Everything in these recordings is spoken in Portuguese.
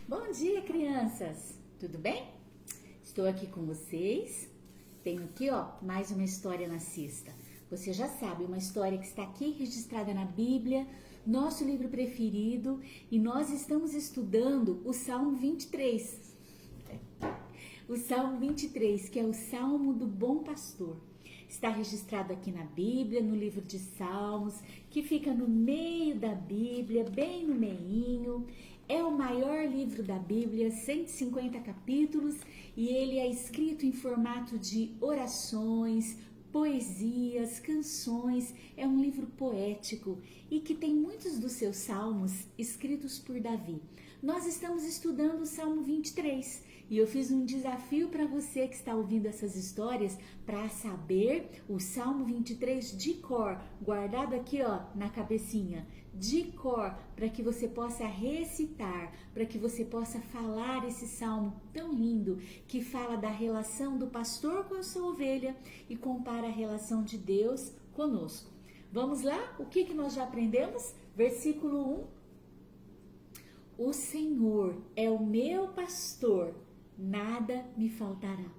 Bom dia, crianças! Tudo bem? Estou aqui com vocês. Tenho aqui, mais uma história narcista. Você já sabe, uma história que está aqui registrada na Bíblia, nosso livro preferido, e nós estamos estudando o Salmo 23. O Salmo 23, que é o Salmo do Bom Pastor. Está registrado aqui na Bíblia, no livro de Salmos, que fica no meio da Bíblia, bem no meinho. É o maior livro da Bíblia, 150 capítulos, e ele é escrito em formato de orações, poesias, canções. É um livro poético e que tem muitos dos seus salmos escritos por Davi. Nós estamos estudando o Salmo 23 e eu fiz um desafio para você que está ouvindo essas histórias para saber o Salmo 23 de cor, guardado aqui na cabecinha, de cor, para que você possa recitar, para que você possa falar esse salmo tão lindo que fala da relação do pastor com a sua ovelha e compara a relação de Deus conosco. Vamos lá? O que nós já aprendemos? Versículo 1. O Senhor é o meu pastor, nada me faltará.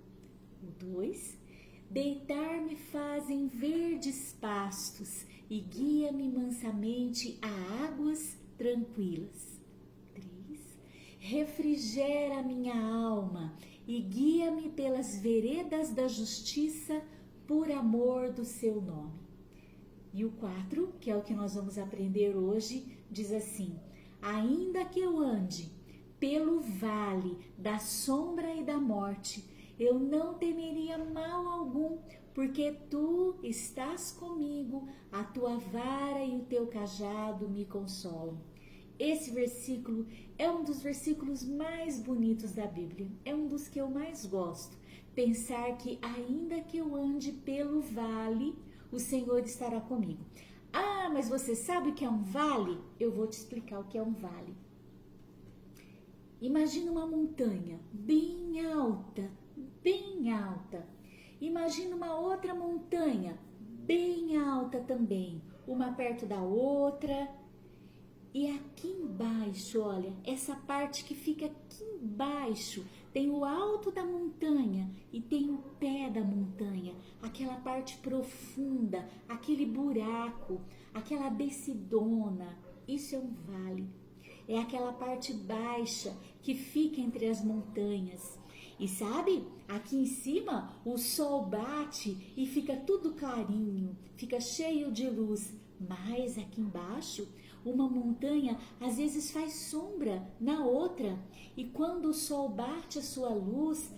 O 2. Deitar-me faz em verdes pastos e guia-me mansamente a águas tranquilas. 3. Refrigera minha alma e guia-me pelas veredas da justiça por amor do seu nome. E o 4, que é o que nós vamos aprender hoje, diz assim: ainda que eu ande pelo vale da sombra e da morte, eu não temeria mal algum, porque tu estás comigo, a tua vara e o teu cajado me consolam. Esse versículo é um dos versículos mais bonitos da Bíblia, é um dos que eu mais gosto. Pensar que ainda que eu ande pelo vale, o Senhor estará comigo. Ah, mas você sabe o que é um vale? Eu vou te explicar o que é um vale. Imagina uma montanha bem alta, bem alta. Imagina uma outra montanha bem alta também, uma perto da outra. E aqui embaixo, olha, essa parte que fica aqui embaixo, tem o alto da montanha e tem o pé da montanha, aquela parte profunda, aquele buraco, aquela descidona. Isso é um vale. É aquela parte baixa que fica entre as montanhas. E sabe, aqui em cima o sol bate e fica tudo clarinho, fica cheio de luz. Mas aqui embaixo, uma montanha às vezes faz sombra na outra. E quando o sol bate a sua luz,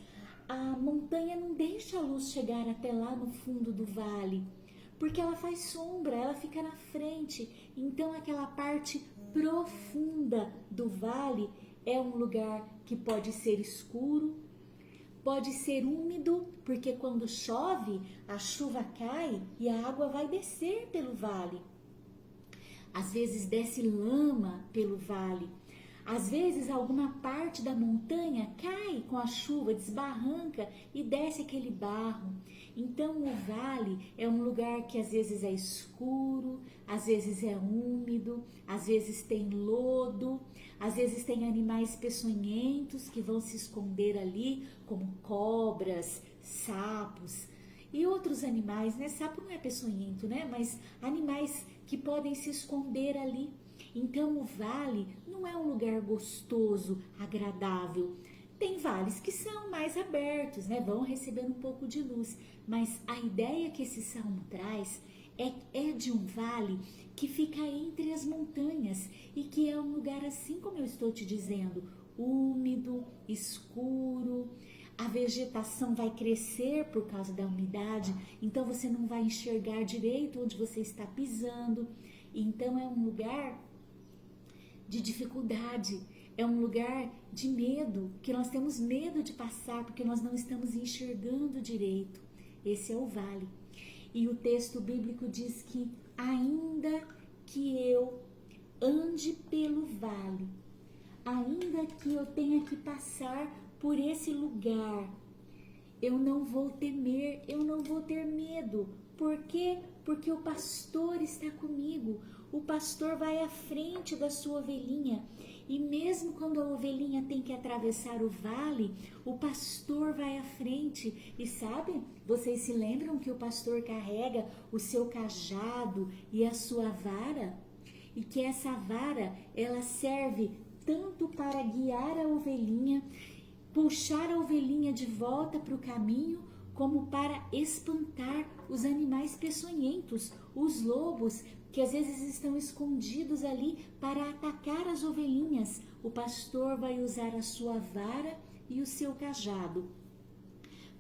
a montanha não deixa a luz chegar até lá no fundo do vale, porque ela faz sombra, ela fica na frente. Então aquela parte profunda do vale é um lugar que pode ser escuro, pode ser úmido, porque quando chove, a chuva cai e a água vai descer pelo vale. Às vezes desce lama pelo vale. Às vezes alguma parte da montanha cai com a chuva, desbarranca e desce aquele barro. Então o vale é um lugar que às vezes é escuro, às vezes é úmido, às vezes tem lodo, às vezes tem animais peçonhentos que vão se esconder ali, como cobras, sapos e outros animais, né? Sapo não é peçonhento, né? Mas animais que podem se esconder ali. Então o vale não é um lugar gostoso, agradável. Tem vales que são mais abertos, né? Vão recebendo um pouco de luz. Mas a ideia que esse salmo traz é de um vale que fica entre as montanhas e que é um lugar assim como eu estou te dizendo, úmido, escuro. A vegetação vai crescer por causa da umidade, então você não vai enxergar direito onde você está pisando. Então é um lugar de dificuldade, é um lugar de medo, que nós temos medo de passar porque nós não estamos enxergando direito. Esse é o vale. E o texto bíblico diz que ainda que eu ande pelo vale, ainda que eu tenha que passar por esse lugar, eu não vou temer, eu não vou ter medo. Por quê? Porque o pastor está comigo. O pastor vai à frente da sua ovelhinha E mesmo quando a ovelhinha tem que atravessar o vale, o pastor vai à frente. E sabe, vocês se lembram que o pastor carrega o seu cajado e a sua vara? E que essa vara, ela serve tanto para guiar a ovelhinha, puxar a ovelhinha de volta para o caminho, como para espantar os animais peçonhentos, os lobos, que às vezes estão escondidos ali para atacar as ovelhinhas. O pastor vai usar a sua vara e o seu cajado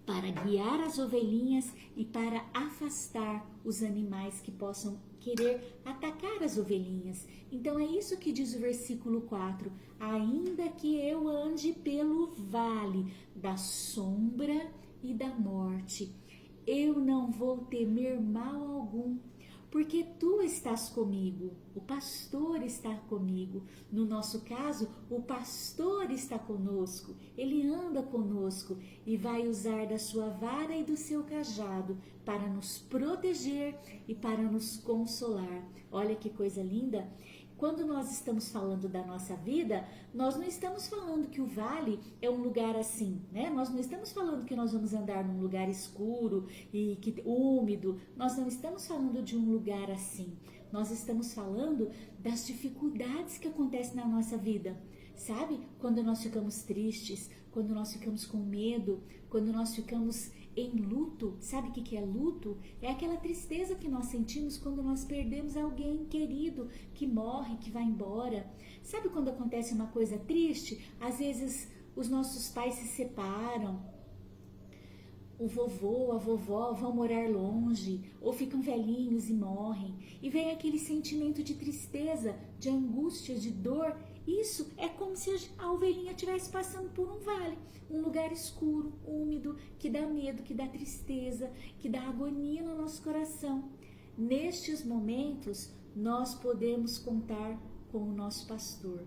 para guiar as ovelhinhas e para afastar os animais que possam querer atacar as ovelhinhas. Então é isso que diz o versículo 4: ainda que eu ande pelo vale da sombra e da morte, eu não vou temer mal algum, porque tu estás comigo, o pastor está comigo. No nosso caso, o pastor está conosco, ele anda conosco e vai usar da sua vara e do seu cajado para nos proteger e para nos consolar. Olha que coisa linda! Quando nós estamos falando da nossa vida, nós não estamos falando que o vale é um lugar assim, né? Nós não estamos falando que nós vamos andar num lugar escuro e úmido. Nós não estamos falando de um lugar assim. Nós estamos falando das dificuldades que acontecem na nossa vida. Sabe? Quando nós ficamos tristes, quando nós ficamos com medo, quando nós ficamos em luto. Sabe o que é luto? É aquela tristeza que nós sentimos quando nós perdemos alguém querido, que morre, que vai embora. Sabe quando acontece uma coisa triste? Às vezes os nossos pais se separam, o vovô, a vovó vão morar longe, ou ficam velhinhos e morrem, e vem aquele sentimento de tristeza, de angústia, de dor. Isso é como se a ovelhinha estivesse passando por um vale, um lugar escuro, úmido, que dá medo, que dá tristeza, que dá agonia no nosso coração. Nestes momentos, nós podemos contar com o nosso pastor,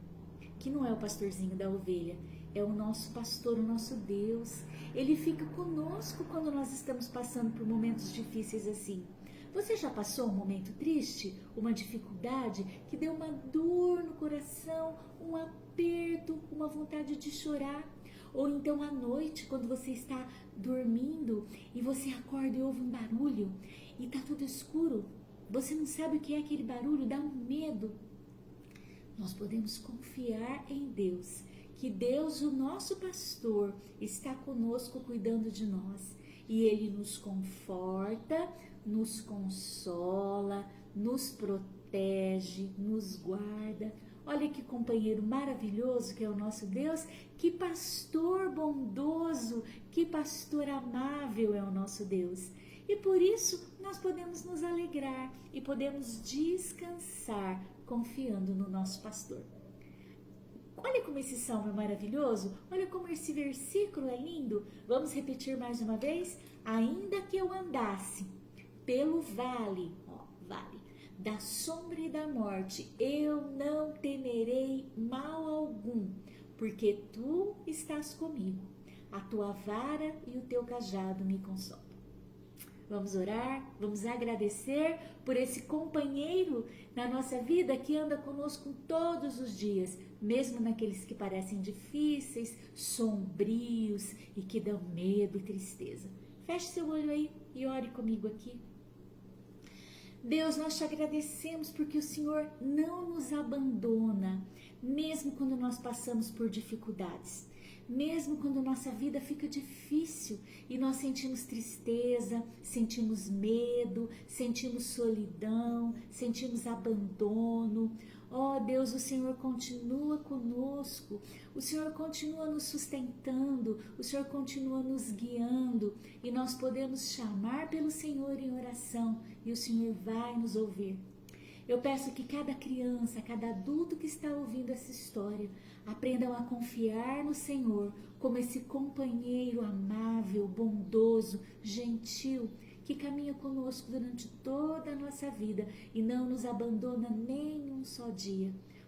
que não é o pastorzinho da ovelha, é o nosso pastor, o nosso Deus. Ele fica conosco quando nós estamos passando por momentos difíceis assim. Você já passou um momento triste, uma dificuldade que deu uma dor no coração, um aperto, uma vontade de chorar? Ou então à noite, quando você está dormindo e você acorda e ouve um barulho e está tudo escuro, você não sabe o que é aquele barulho, dá um medo. Nós podemos confiar em Deus, que Deus, o nosso pastor, está conosco cuidando de nós. E Ele nos conforta, nos consola, nos protege, nos guarda. Olha que companheiro maravilhoso que é o nosso Deus, que pastor bondoso, que pastor amável é o nosso Deus. E por isso nós podemos nos alegrar e podemos descansar confiando no nosso pastor. Olha como esse salmo é maravilhoso, olha como esse versículo é lindo. Vamos repetir mais uma vez? Ainda que eu andasse pelo vale, vale da sombra e da morte, eu não temerei mal algum, porque tu estás comigo, a tua vara e o teu cajado me consolam. Vamos orar, vamos agradecer por esse companheiro na nossa vida que anda conosco todos os dias, mesmo naqueles que parecem difíceis, sombrios e que dão medo e tristeza. Feche seu olho aí e ore comigo aqui. Deus, nós te agradecemos porque o Senhor não nos abandona, mesmo quando nós passamos por dificuldades. Mesmo quando nossa vida fica difícil e nós sentimos tristeza, sentimos medo, sentimos solidão, sentimos abandono. Ó Deus, o Senhor continua conosco, o Senhor continua nos sustentando, o Senhor continua nos guiando e nós podemos chamar pelo Senhor em oração e o Senhor vai nos ouvir. Eu peço que cada criança, cada adulto que está ouvindo essa história, aprendam a confiar no Senhor como esse companheiro amável, bondoso, gentil, que caminha conosco durante toda a nossa vida e não nos abandona nem um só dia.